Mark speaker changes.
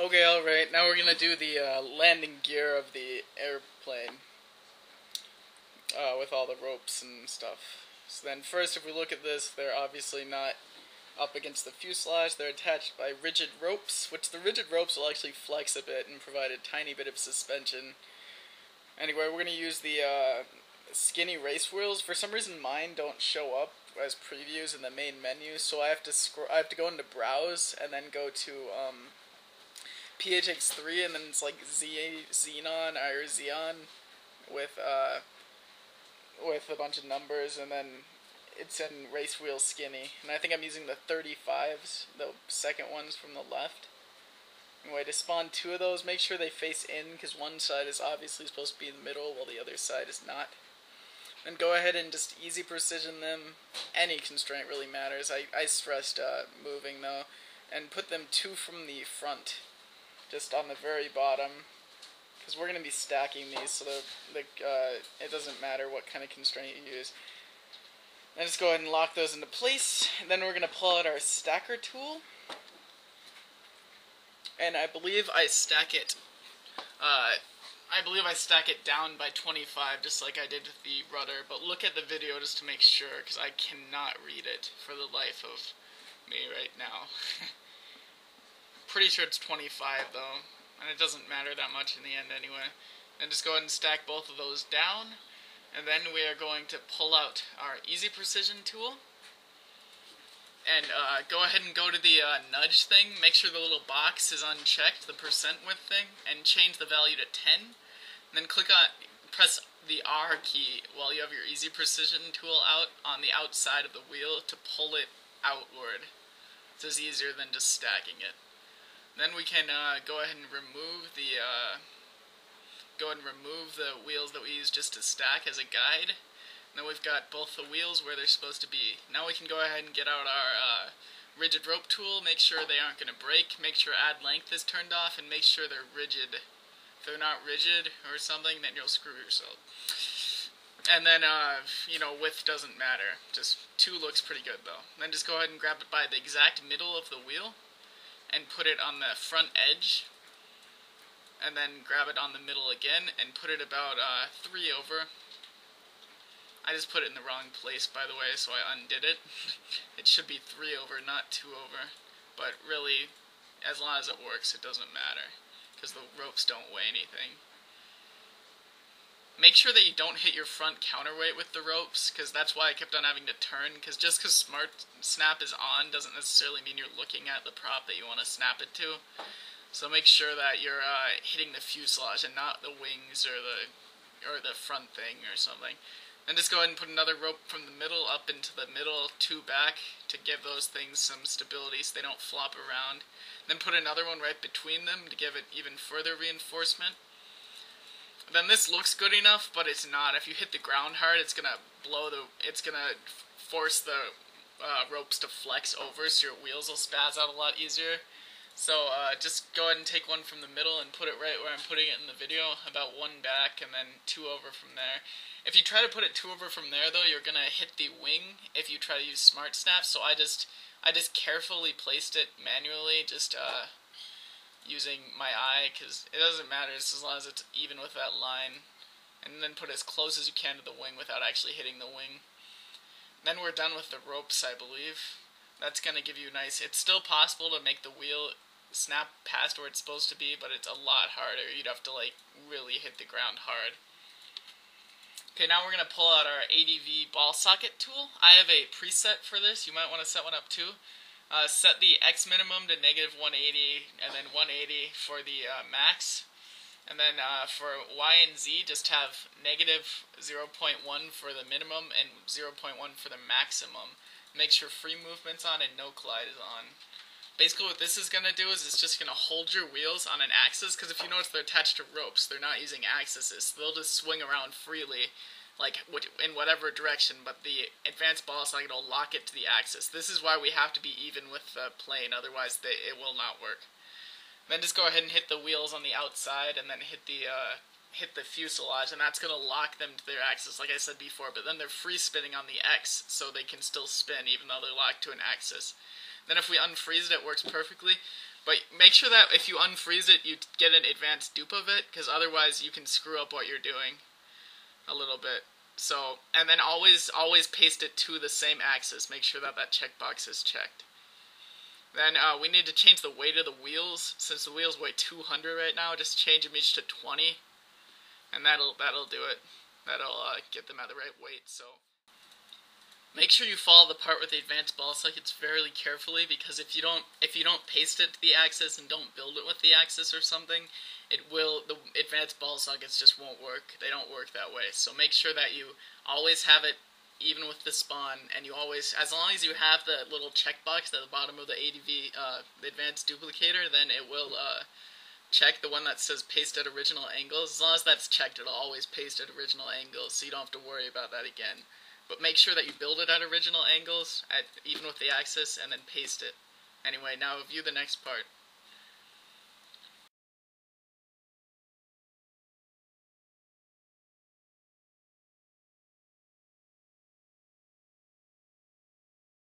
Speaker 1: Okay, alright, now we're gonna do the landing gear of the airplane with all the ropes and stuff. So then first, if we look at this, they're obviously not up against the fuselage. They're attached by rigid ropes, which the rigid ropes will actually flex a bit and provide a tiny bit of suspension. Anyway, we're gonna use the skinny race wheels. For some reason mine don't show up as previews in the main menu, so I have to go into browse and then go to PHX3, and then it's like Xenon or Xeon with a bunch of numbers, and then it's in race wheel skinny. And I think I'm using the 35s, the second ones from the left. Anyway, to spawn two of those, make sure they face in, because one side is obviously supposed to be in the middle while the other side is not. Then go ahead and just easy precision them. Any constraint really matters. I stressed moving though. And put them two from the front, just on the very bottom, because we're going to be stacking these, so it doesn't matter what kind of constraint you use. And just go ahead and lock those into place, and then we're going to pull out our stacker tool, and I believe I stack it down by 25, just like I did with the rudder, but look at the video just to make sure, because I cannot read it for the life of me right now. Pretty sure it's 25 though, and it doesn't matter that much in the end anyway. And just go ahead and stack both of those down, and then we are going to pull out our easy precision tool, and go ahead and go to the nudge thing, make sure the little box is unchecked, the percent width thing, and change the value to 10, and then press the R key while you have your easy precision tool out on the outside of the wheel to pull it outward. It's just easier than just stacking it. Then we can go ahead and remove the wheels that we use just to stack as a guide. Now we've got both the wheels where they're supposed to be. Now we can go ahead and get out our rigid rope tool, make sure they aren't going to break, make sure add length is turned off, and make sure they're rigid. If they're not rigid or something, then you'll screw yourself. And then, width doesn't matter. Just 2 looks pretty good though. Then just go ahead and grab it by the exact middle of the wheel, and put it on the front edge, and then grab it on the middle again, and put it about 3 over. I just put it in the wrong place, by the way, so I undid it. It should be 3 over, not 2 over. But really, as long as it works, it doesn't matter, because the ropes don't weigh anything. Make sure that you don't hit your front counterweight with the ropes, because that's why I kept on having to turn, because just because Smart Snap is on doesn't necessarily mean you're looking at the prop that you want to snap it to. So make sure that you're hitting the fuselage and not the wings or the front thing or something. Then just go ahead and put another rope from the middle up into the middle, 2 back, to give those things some stability so they don't flop around. Then put another one right between them to give it even further reinforcement. Then this looks good enough, but it's not. If you hit the ground hard, it's gonna force the ropes to flex over, so your wheels will spaz out a lot easier. So just go ahead and take one from the middle and put it right where I'm putting it in the video, about 1 back and then 2 over from there. If you try to put it 2 over from there though, you're gonna hit the wing if you try to use Smart Snap, so I just carefully placed it manually, just using my eye, because it doesn't matter just as long as it's even with that line. And then put as close as you can to the wing without actually hitting the wing. Then we're done with the ropes, I believe. That's going to give you nice... It's still possible to make the wheel snap past where it's supposed to be, but it's a lot harder. You'd have to really hit the ground hard. Okay, now we're going to pull out our ADV ball socket tool. I have a preset for this. You might want to set one up too. Set the X minimum to -180, and then 180 for the max. And then for Y and Z, just have -0.1 for the minimum and 0.1 for the maximum. Make sure free movement's on and no collide is on. Basically what this is going to do is it's just going to hold your wheels on an axis, because if you notice they're attached to ropes, they're not using axes, so they'll just swing around freely, in whatever direction, but the advanced ball socket will lock it to the axis. This is why we have to be even with the plane, otherwise it will not work. Then just go ahead and hit the wheels on the outside, and then hit the fuselage, and that's going to lock them to their axis, like I said before, but then they're free spinning on the X, so they can still spin even though they're locked to an axis. Then if we unfreeze it, it works perfectly. But make sure that if you unfreeze it, you get an advanced dupe of it, because otherwise you can screw up what you're doing a little bit. So, and then always paste it to the same axis. Make sure that that checkbox is checked. Then we need to change the weight of the wheels. Since the wheels weigh 200 right now, just change them each to 20, and that'll do it. That'll get them at the right weight. So make sure you follow the part with the advanced ball sockets very carefully, because if you don't paste it to the axis and don't build it with the axis or something, the advanced ball sockets just won't work. They don't work that way. So make sure that you always have it even with the spawn, and you always, as long as you have the little checkbox at the bottom of the ADV, the advanced duplicator, then it will check the one that says paste at original angles. As long as that's checked, it'll always paste at original angles, so you don't have to worry about that again. But make sure that you build it at original angles, even with the axis, and then paste it. Anyway, now view the next part.